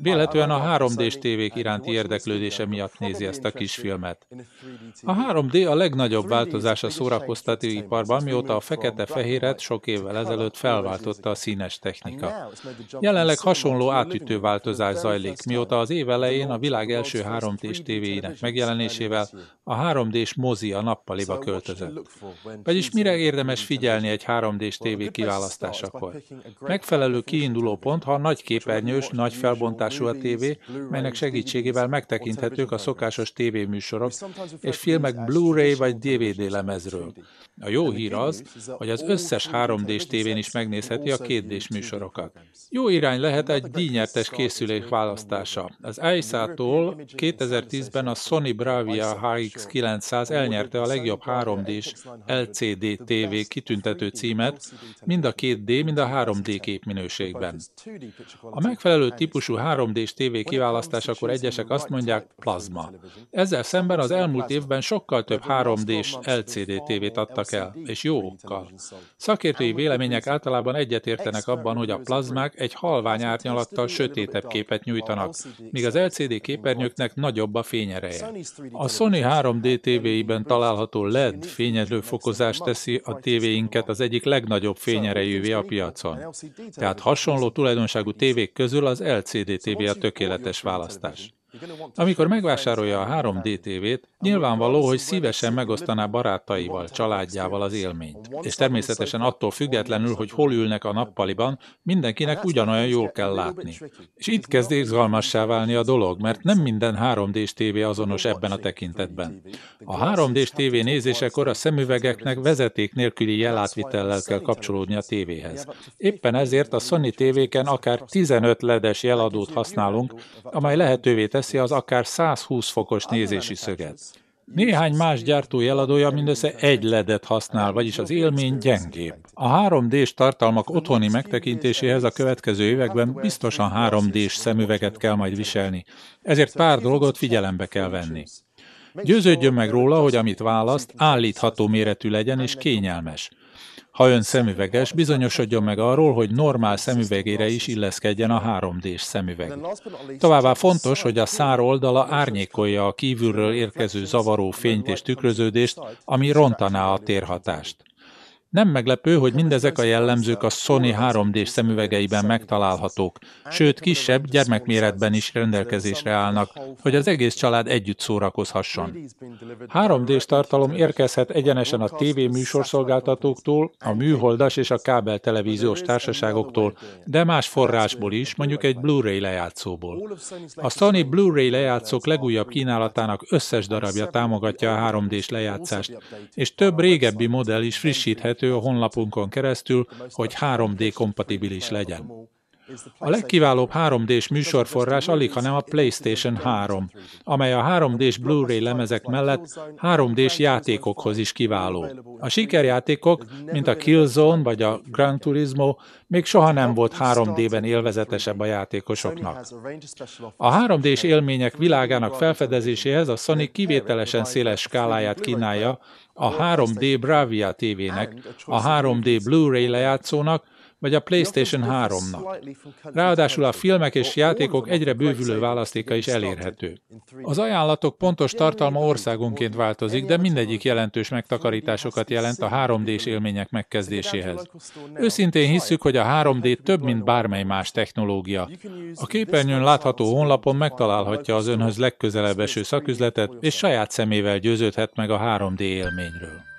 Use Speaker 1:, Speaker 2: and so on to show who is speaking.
Speaker 1: Vélhetően a 3D-s tévék iránti érdeklődése miatt nézi ezt a kisfilmet. A 3D a legnagyobb változás a szórakoztatóiparban, mióta a fekete-fehéret sok évvel ezelőtt felváltotta a színes technika. Jelenleg hasonló átütő változás zajlik, mióta az év elején a világ első 3D-s tévéinek megjelenésével a 3D-s mozi a nappaliba költözött. Vagyis mire érdemes figyelni egy 3D-s tévé kiválasztásakor? Megfelelő kiinduló pont, ha nagy képernyős, nagy felbontású a tévé, melynek segítségével megtekinthetők a szokásos tévéműsorok és filmek Blu-ray vagy DVD lemezről. A jó hír az, hogy az összes 3D-s tévén is megnézheti a 2D-s műsorokat. Jó irány lehet egy díjnyertes készülék választása. Az AISA-tól 2010-ben a Sony Bravia HX900 elnyerte a legjobb 3D-s LCD TV kitüntető címet, mind a 2D, mind a 3D képminőségben. A megfelelő típusú 3D-s TV kiválasztásakor egyesek azt mondják plazma. Ezzel szemben az elmúlt évben sokkal több 3D-s LCD tévét adtak el, és jó okkal. Szakértői vélemények általában egyetértenek abban, hogy a plazmák egy halvány árnyalattal sötétebb képet nyújtanak, míg az LCD képernyőknek nagyobb a fényereje. A Sony 3D tévéiben található LED fényerőfokozás teszi a tévéinket az egyik legnagyobb fényerejűvé a piacon. Tehát hasonló tulajdonságú tévék közül az LCD tévé a tökéletes választás. Amikor megvásárolja a 3D tévét, nyilvánvaló, hogy szívesen megosztaná barátaival, családjával az élményt. És természetesen attól függetlenül, hogy hol ülnek a nappaliban, mindenkinek ugyanolyan jól kell látni. És itt kezd izgalmassá válni a dolog, mert nem minden 3D-s tévé azonos ebben a tekintetben. A 3D-s tévé nézésekor a szemüvegeknek vezeték nélküli jelátvitellel kell kapcsolódni a tévéhez. Éppen ezért a Sony tévéken akár 15 LED-es jeladót használunk, amely lehetővé teszi az akár 120 fokos nézési szöget. Néhány más gyártó jeladója mindössze egy LED-et használ, vagyis az élmény gyengébb. A 3D-s tartalmak otthoni megtekintéséhez a következő években biztosan 3D-s szemüveget kell majd viselni, ezért pár dolgot figyelembe kell venni. Győződjön meg róla, hogy amit választ, állítható méretű legyen és kényelmes. Ha ön szemüveges, bizonyosodjon meg arról, hogy normál szemüvegére is illeszkedjen a 3D-s szemüveg. Továbbá fontos, hogy a szár oldala árnyékolja a kívülről érkező zavaró fényt és tükröződést, ami rontaná a térhatást. Nem meglepő, hogy mindezek a jellemzők a Sony 3D-s szemüvegeiben megtalálhatók, sőt kisebb gyermekméretben is rendelkezésre állnak, hogy az egész család együtt szórakozhasson. 3D-s tartalom érkezhet egyenesen a tévéműsorszolgáltatóktól, a műholdas és a kábeltelevíziós társaságoktól, de más forrásból is, mondjuk egy Blu-ray lejátszóból. A Sony Blu-ray lejátszók legújabb kínálatának összes darabja támogatja a 3D-s lejátszást, és több régebbi modell is frissíthető a honlapunkon keresztül, hogy 3D kompatibilis legyen. A legkiválóbb 3D-s műsorforrás alighanem a PlayStation 3, amely a 3D-s Blu-ray lemezek mellett 3D-s játékokhoz is kiváló. A sikerjátékok, mint a Killzone vagy a Gran Turismo, még soha nem volt 3D-ben élvezetesebb a játékosoknak. A 3D-s élmények világának felfedezéséhez a Sony kivételesen széles skáláját kínálja a 3D Bravia tévének, a 3D Blu-ray lejátszónak, vagy a PlayStation 3-nak. Ráadásul a filmek és játékok egyre bővülő választéka is elérhető. Az ajánlatok pontos tartalma országonként változik, de mindegyik jelentős megtakarításokat jelent a 3D-s élmények megkezdéséhez. Őszintén hisszük, hogy a 3D több, mint bármely más technológia. A képernyőn látható honlapon megtalálhatja az önhöz legközelebb eső szaküzletet, és saját szemével győződhet meg a 3D élményről.